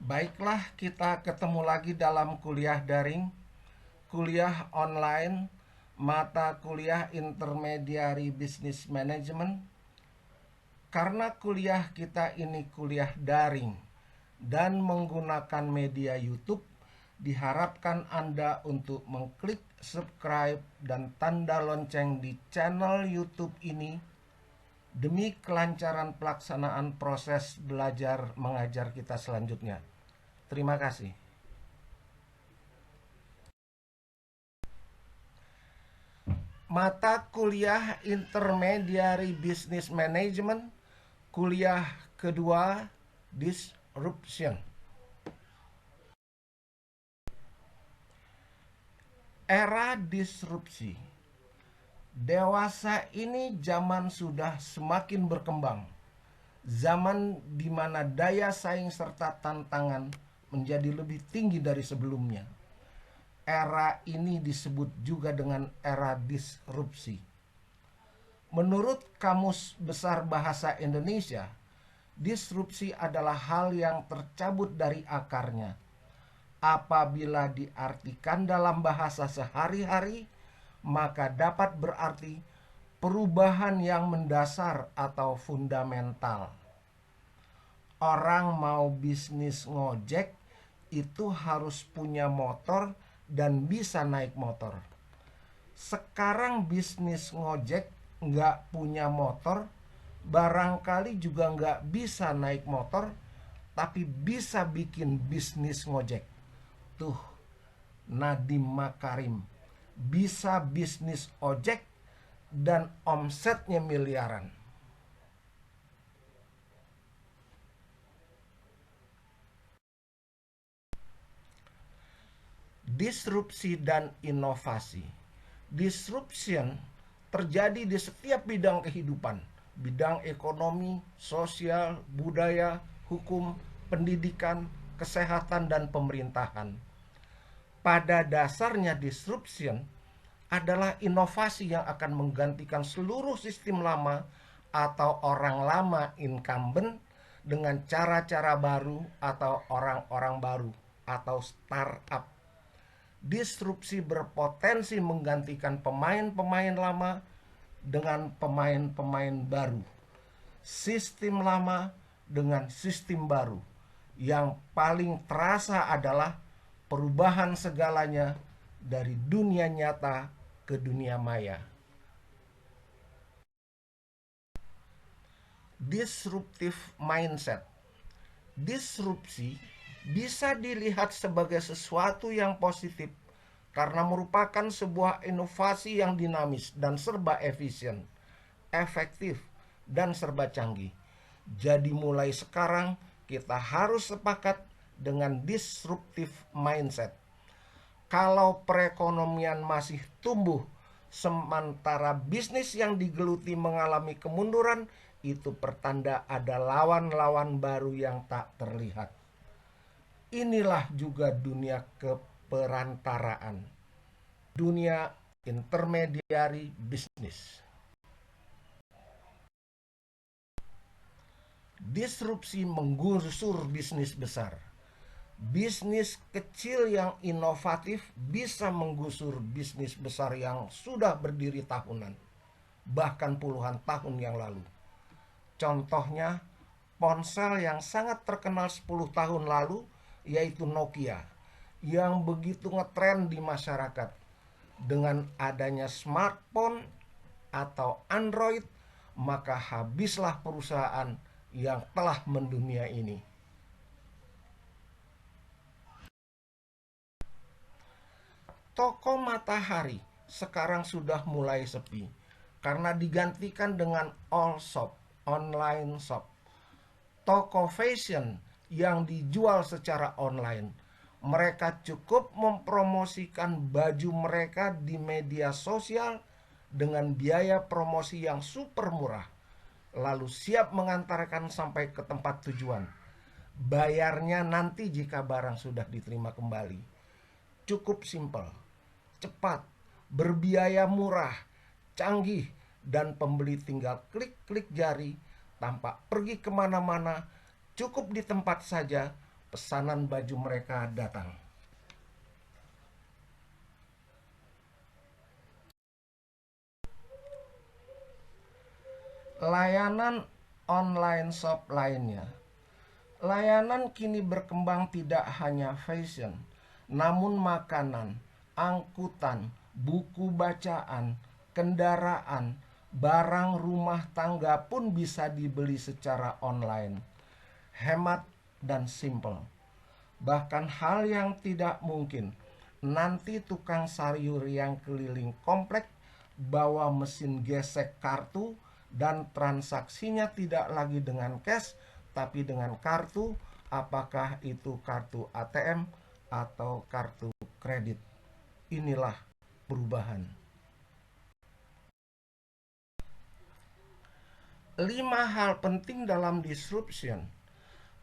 Baiklah, kita ketemu lagi dalam kuliah daring, kuliah online, mata kuliah intermediary business management. Karena kuliah kita ini kuliah daring dan menggunakan media YouTube, diharapkan Anda untuk mengklik subscribe dan tanda lonceng di channel YouTube ini demi kelancaran pelaksanaan proses belajar mengajar kita selanjutnya. Terima kasih. Mata kuliah Intermediary Business Management, kuliah kedua, Disruption. Era disrupsi. Dewasa ini zaman sudah semakin berkembang. Zaman di mana daya saing serta tantangan menjadi lebih tinggi dari sebelumnya. Era ini disebut juga dengan era disrupsi. Menurut Kamus Besar Bahasa Indonesia, disrupsi adalah hal yang tercabut dari akarnya. Apabila diartikan dalam bahasa sehari-hari, maka dapat berarti perubahan yang mendasar atau fundamental. Orang mau bisnis ngojek itu harus punya motor dan bisa naik motor. Sekarang bisnis ngojek nggak punya motor, barangkali juga nggak bisa naik motor, tapi bisa bikin bisnis ngojek. Tuh, Nadiem Makarim bisa bisnis ojek dan omsetnya miliaran. Disrupsi dan inovasi. Disruption terjadi di setiap bidang kehidupan, bidang ekonomi, sosial, budaya, hukum, pendidikan, kesehatan, dan pemerintahan. Pada dasarnya disruption adalah inovasi yang akan menggantikan seluruh sistem lama atau orang lama incumbent dengan cara-cara baru atau orang-orang baru atau startup. Disrupsi berpotensi menggantikan pemain-pemain lama dengan pemain-pemain baru. Sistem lama dengan sistem baru. Yang paling terasa adalah perubahan segalanya dari dunia nyata ke dunia maya. Disruptive mindset. Disrupsi bisa dilihat sebagai sesuatu yang positif karena merupakan sebuah inovasi yang dinamis dan serba efisien, efektif, dan serba canggih. Jadi mulai sekarang kita harus sepakat dengan disruptive mindset. Kalau perekonomian masih tumbuh sementara bisnis yang digeluti mengalami kemunduran, itu pertanda ada lawan-lawan baru yang tak terlihat. Inilah juga dunia keperantaraan, dunia intermediary bisnis. Disrupsi menggusur bisnis besar. Bisnis kecil yang inovatif bisa menggusur bisnis besar yang sudah berdiri tahunan, bahkan puluhan tahun yang lalu. Contohnya, ponsel yang sangat terkenal 10 tahun lalu yaitu Nokia, yang begitu ngetren di masyarakat. Dengan adanya smartphone atau Android, maka habislah perusahaan yang telah mendunia ini. Toko Matahari sekarang sudah mulai sepi karena digantikan dengan all shop, online shop. Toko fashion yang dijual secara online. Mereka cukup mempromosikan baju mereka di media sosial dengan biaya promosi yang super murah, lalu siap mengantarkan sampai ke tempat tujuan. Bayarnya nanti jika barang sudah diterima kembali. Cukup simpel, cepat, berbiaya murah, canggih, dan pembeli tinggal klik-klik jari tanpa pergi kemana-mana, cukup di tempat saja, pesanan baju mereka datang. Layanan online shop lainnya. Layanan kini berkembang tidak hanya fashion, namun makanan, angkutan, buku bacaan, kendaraan, barang rumah tangga pun bisa dibeli secara online. Hemat dan simple. Bahkan hal yang tidak mungkin, nanti tukang sayur yang keliling komplek bawa mesin gesek kartu dan transaksinya tidak lagi dengan cash tapi dengan kartu, apakah itu kartu ATM atau kartu kredit. Inilah perubahan. 5 hal penting dalam disruption.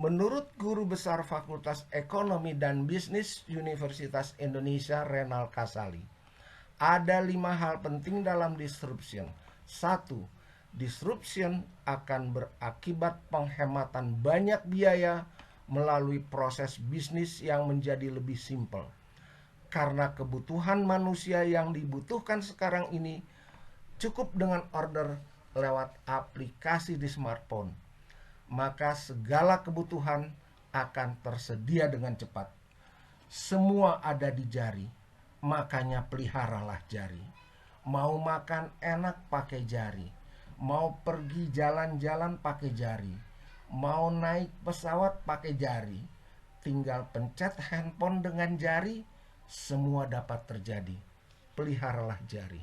Menurut Guru Besar Fakultas Ekonomi dan Bisnis Universitas Indonesia Renal Kasali, ada 5 hal penting dalam disruption. 1. Disruption akan berakibat penghematan banyak biaya melalui proses bisnis yang menjadi lebih simpel. Karena kebutuhan manusia yang dibutuhkan sekarang ini cukup dengan order lewat aplikasi di smartphone, maka segala kebutuhan akan tersedia dengan cepat. Semua ada di jari, makanya peliharalah jari. Mau makan enak pakai jari, mau pergi jalan-jalan pakai jari, mau naik pesawat pakai jari. Tinggal pencet handphone dengan jari, semua dapat terjadi. Peliharalah jari.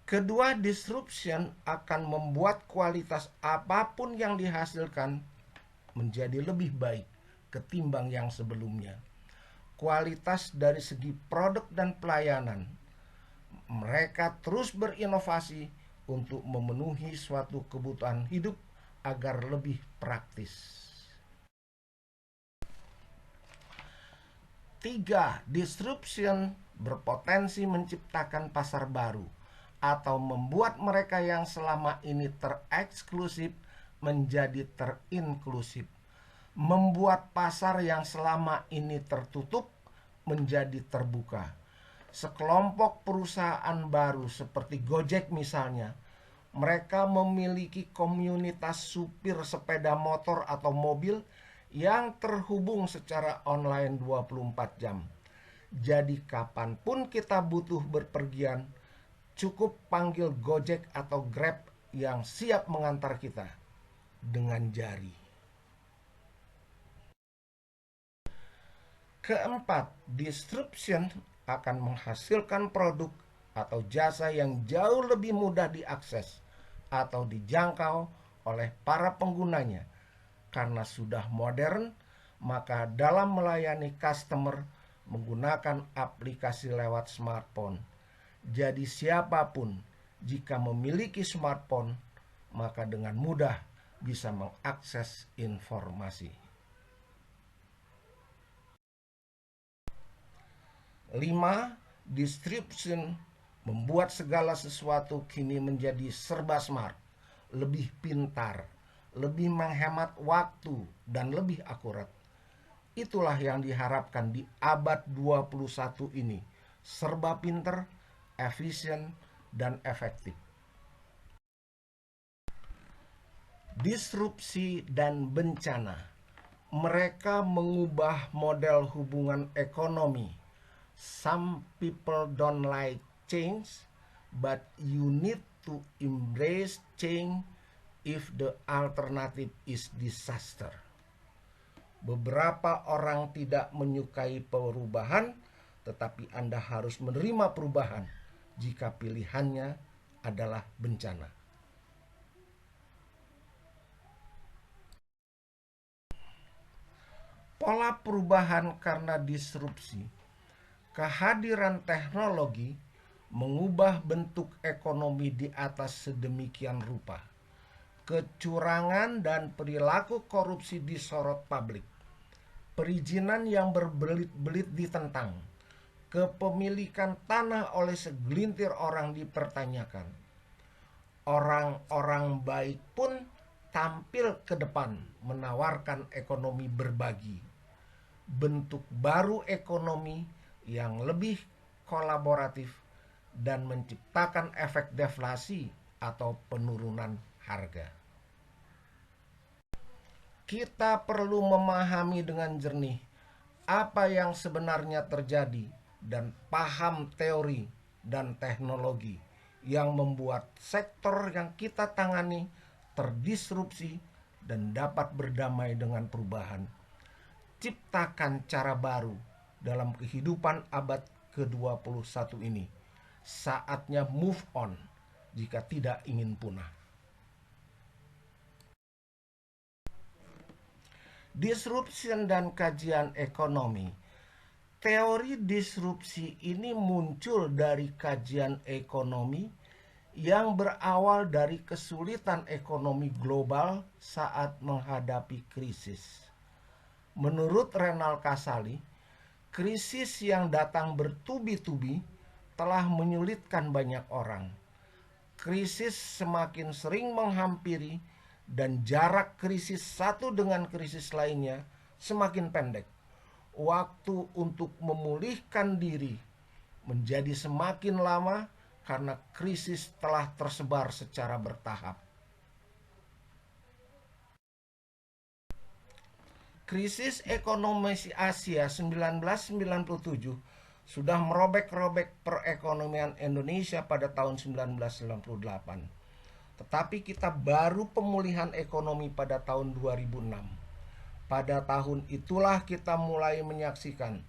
Kedua, disruption akan membuat kualitas apapun yang dihasilkan menjadi lebih baik ketimbang yang sebelumnya. Kualitas dari segi produk dan pelayanan. Mereka terus berinovasi untuk memenuhi suatu kebutuhan hidup agar lebih praktis. 3. Disruption berpotensi menciptakan pasar baru atau membuat mereka yang selama ini tereksklusif menjadi terinklusif, membuat pasar yang selama ini tertutup menjadi terbuka. Sekelompok perusahaan baru seperti Gojek misalnya, mereka memiliki komunitas supir sepeda motor atau mobil yang terhubung secara online 24 jam. Jadi kapanpun kita butuh berpergian, cukup panggil Gojek atau Grab yang siap mengantar kita dengan jari. Keempat, disruption akan menghasilkan produk atau jasa yang jauh lebih mudah diakses atau dijangkau oleh para penggunanya. Karena sudah modern, maka dalam melayani customer menggunakan aplikasi lewat smartphone. Jadi siapapun jika memiliki smartphone, maka dengan mudah bisa mengakses informasi. 5. Disruption membuat segala sesuatu kini menjadi serba smart, lebih pintar, lebih menghemat waktu, dan lebih akurat. Itulah yang diharapkan di abad 21 ini, serba pintar, efisien, dan efektif. Disrupsi dan bencana. Mereka mengubah model hubungan ekonomi. Some people don't like change, but you need to embrace change if the alternative is disaster. Beberapa orang tidak menyukai perubahan, tetapi Anda harus menerima perubahan jika pilihannya adalah bencana. Pola perubahan karena disrupsi. Kehadiran teknologi mengubah bentuk ekonomi di atas sedemikian rupa. Kecurangan dan perilaku korupsi disorot publik. Perizinan yang berbelit-belit ditentang. Kepemilikan tanah oleh segelintir orang dipertanyakan. Orang-orang baik pun tampil ke depan menawarkan ekonomi berbagi, bentuk baru ekonomi yang lebih kolaboratif dan menciptakan efek deflasi atau penurunan harga. Kita perlu memahami dengan jernih apa yang sebenarnya terjadi dan paham teori dan teknologi yang membuat sektor yang kita tangani terdisrupsi dan dapat berdamai dengan perubahan. Ciptakan cara baru dalam kehidupan abad ke-21 ini. Saatnya move on jika tidak ingin punah. Disruption dan kajian ekonomi. Teori disrupsi ini muncul dari kajian ekonomi yang berawal dari kesulitan ekonomi global saat menghadapi krisis. Menurut Renal Kasali, krisis yang datang bertubi-tubi telah menyulitkan banyak orang. Krisis semakin sering menghampiri dan jarak krisis satu dengan krisis lainnya semakin pendek. Waktu untuk memulihkan diri menjadi semakin lama karena krisis telah tersebar secara bertahap. Krisis ekonomi Asia 1997 sudah merobek-robek perekonomian Indonesia pada tahun 1998. Tetapi kita baru pemulihan ekonomi pada tahun 2006. Pada tahun itulah kita mulai menyaksikan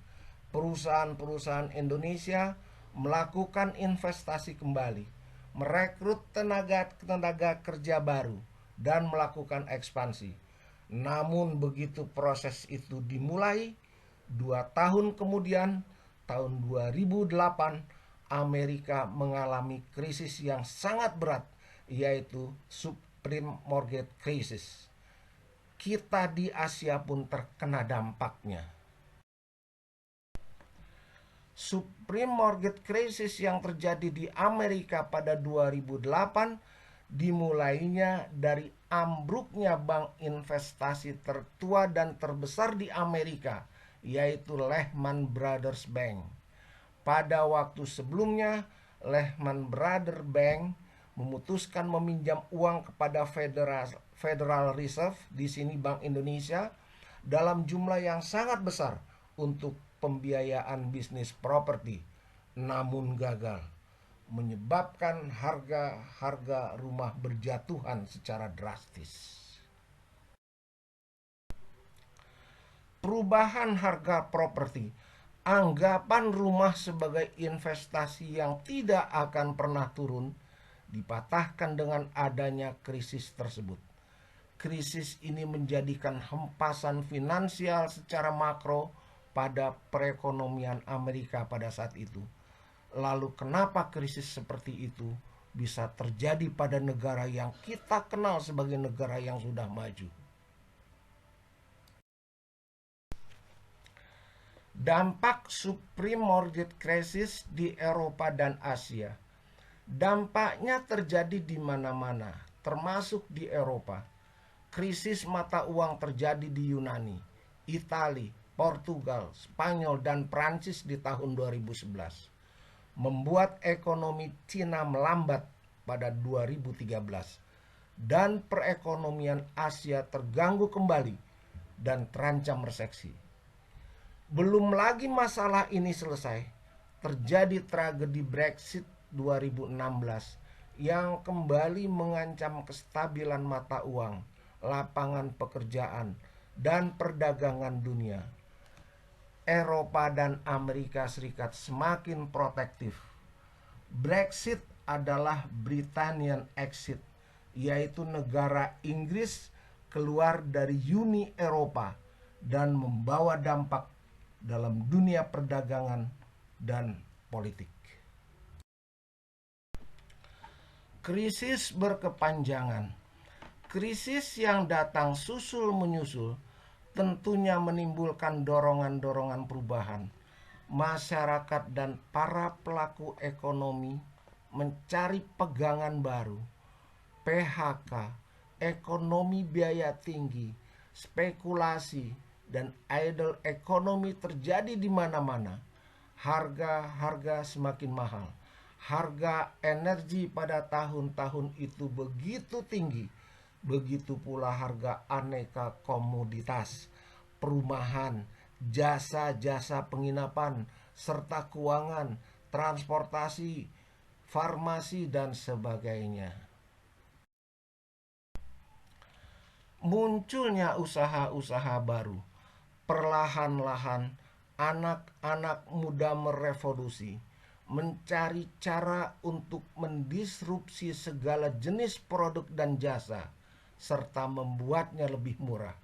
perusahaan-perusahaan Indonesia melakukan investasi kembali, merekrut tenaga kerja baru, dan melakukan ekspansi. Namun begitu proses itu dimulai, 2 tahun kemudian, tahun 2008, Amerika mengalami krisis yang sangat berat, yaitu subprime mortgage crisis. Kita di Asia pun terkena dampaknya. Subprime mortgage crisis yang terjadi di Amerika pada 2008 dimulainya dari ambruknya bank investasi tertua dan terbesar di Amerika, yaitu Lehman Brothers Bank. Pada waktu sebelumnya, Lehman Brothers Bank memutuskan meminjam uang kepada Federal Reserve, di sini Bank Indonesia, dalam jumlah yang sangat besar untuk pembiayaan bisnis properti, namun gagal, menyebabkan harga rumah berjatuhan secara drastis. Perubahan harga properti, anggapan rumah sebagai investasi yang tidak akan pernah turun, dipatahkan dengan adanya krisis tersebut. Krisis ini menjadikan hempasan finansial secara makro pada perekonomian Amerika pada saat itu. Lalu kenapa krisis seperti itu bisa terjadi pada negara yang kita kenal sebagai negara yang sudah maju? Dampak subprime mortgage crisis di Eropa dan Asia. Dampaknya terjadi di mana-mana, termasuk di Eropa. Krisis mata uang terjadi di Yunani, Italia, Portugal, Spanyol, dan Prancis di tahun 2011. Membuat ekonomi Cina melambat pada 2013. Dan perekonomian Asia terganggu kembali dan terancam resesi. Belum lagi masalah ini selesai, terjadi tragedi Brexit 2016 yang kembali mengancam kestabilan mata uang, lapangan pekerjaan, dan perdagangan dunia. Eropa dan Amerika Serikat semakin protektif. Brexit adalah Britannian exit, yaitu negara Inggris keluar dari Uni Eropa dan membawa dampak dalam dunia perdagangan dan politik. Krisis berkepanjangan. Krisis yang datang susul menyusul tentunya menimbulkan dorongan-dorongan perubahan. Masyarakat dan para pelaku ekonomi mencari pegangan baru, PHK, ekonomi biaya tinggi, spekulasi, dan idle ekonomi terjadi di mana-mana. Harga-harga semakin mahal. Harga energi pada tahun-tahun itu begitu tinggi. Begitu pula harga aneka komoditas, perumahan, jasa-jasa penginapan, serta keuangan, transportasi, farmasi, dan sebagainya. Munculnya usaha-usaha baru. Perlahan-lahan anak-anak muda merevolusi, mencari cara untuk mendisrupsi segala jenis produk dan jasa, serta membuatnya lebih murah.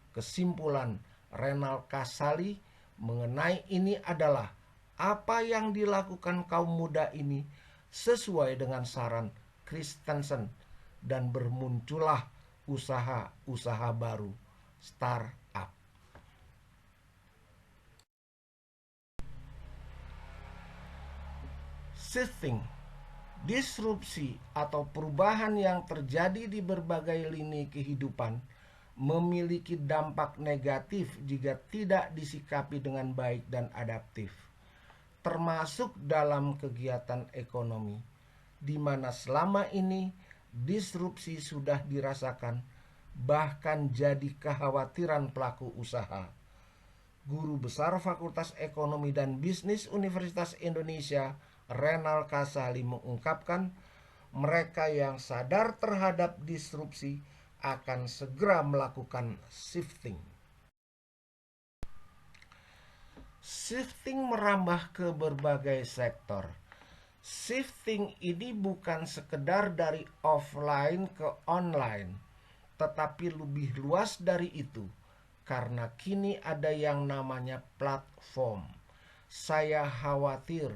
Kesimpulan Renal Kasali mengenai ini adalah apa yang dilakukan kaum muda ini sesuai dengan saran Christensen, dan bermuncullah usaha-usaha baru, startup. Shifting, disrupsi atau perubahan yang terjadi di berbagai lini kehidupan memiliki dampak negatif jika tidak disikapi dengan baik dan adaptif, termasuk dalam kegiatan ekonomi, di mana selama ini disrupsi sudah dirasakan, bahkan jadi kekhawatiran pelaku usaha. Guru Besar Fakultas Ekonomi dan Bisnis Universitas Indonesia, Renal Kasali, mengungkapkan mereka yang sadar terhadap disrupsi akan segera melakukan shifting. Shifting merambah ke berbagai sektor. Shifting ini bukan sekedar dari offline ke online, tetapi lebih luas dari itu, karena kini ada yang namanya platform. Saya khawatir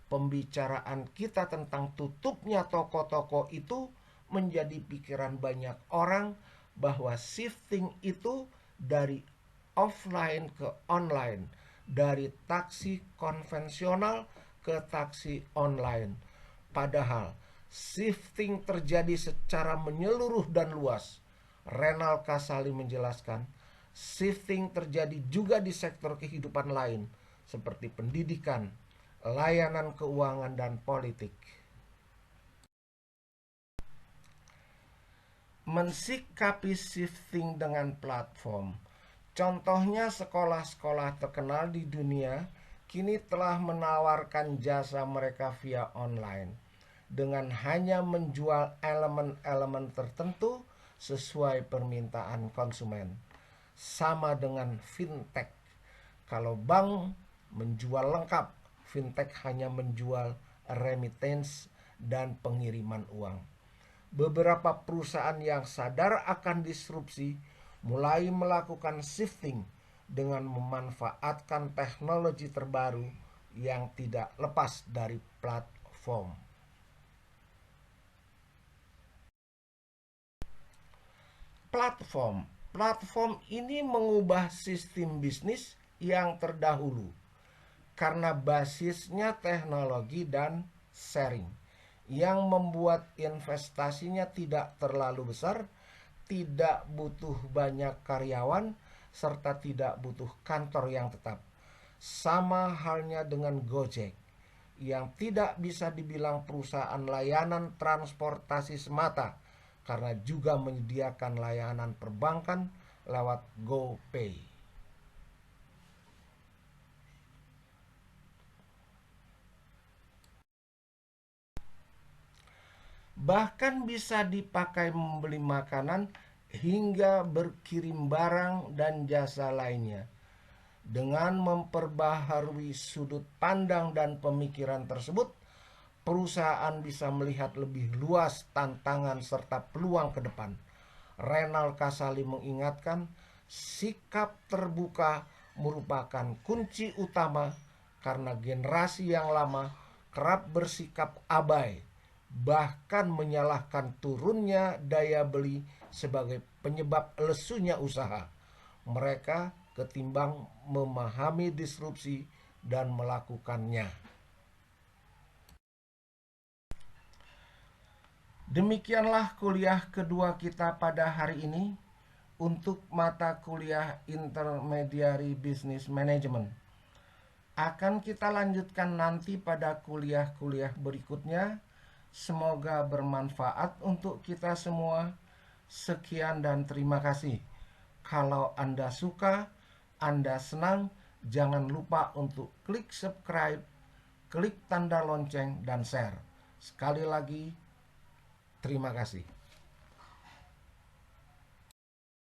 pembicaraan kita tentang tutupnya toko-toko itu menjadi pikiran banyak orang bahwa shifting itu dari offline ke online, dari taksi konvensional ke taksi online. Padahal shifting terjadi secara menyeluruh dan luas. Renal Kasali menjelaskan, shifting terjadi juga di sektor kehidupan lain seperti pendidikan, layanan keuangan, dan politik. Mensikapi shifting dengan platform. Contohnya sekolah-sekolah terkenal di dunia kini telah menawarkan jasa mereka via online dengan hanya menjual elemen-elemen tertentu sesuai permintaan konsumen. Sama dengan fintech. Kalau bank menjual lengkap, fintech hanya menjual remittance dan pengiriman uang. Beberapa perusahaan yang sadar akan disrupsi mulai melakukan shifting dengan memanfaatkan teknologi terbaru yang tidak lepas dari platform. Platform ini mengubah sistem bisnis yang terdahulu karena basisnya teknologi dan sharing, yang membuat investasinya tidak terlalu besar, tidak butuh banyak karyawan, serta tidak butuh kantor yang tetap. Sama halnya dengan Gojek, yang tidak bisa dibilang perusahaan layanan transportasi semata, karena juga menyediakan layanan perbankan lewat GoPay. Bahkan bisa dipakai membeli makanan hingga berkirim barang dan jasa lainnya. Dengan memperbaharui sudut pandang dan pemikiran tersebut, perusahaan bisa melihat lebih luas tantangan serta peluang ke depan. Renal Kasali mengingatkan, sikap terbuka merupakan kunci utama karena generasi yang lama kerap bersikap abai, bahkan menyalahkan turunnya daya beli sebagai penyebab lesunya usaha mereka ketimbang memahami disrupsi dan melakukannya. Demikianlah kuliah kedua kita pada hari ini untuk mata kuliah Intermediary Business Management. Akan kita lanjutkan nanti pada kuliah-kuliah berikutnya. Semoga bermanfaat untuk kita semua. Sekian dan terima kasih. Kalau Anda suka, Anda senang, jangan lupa untuk klik subscribe, klik tanda lonceng, dan share. Sekali lagi, terima kasih.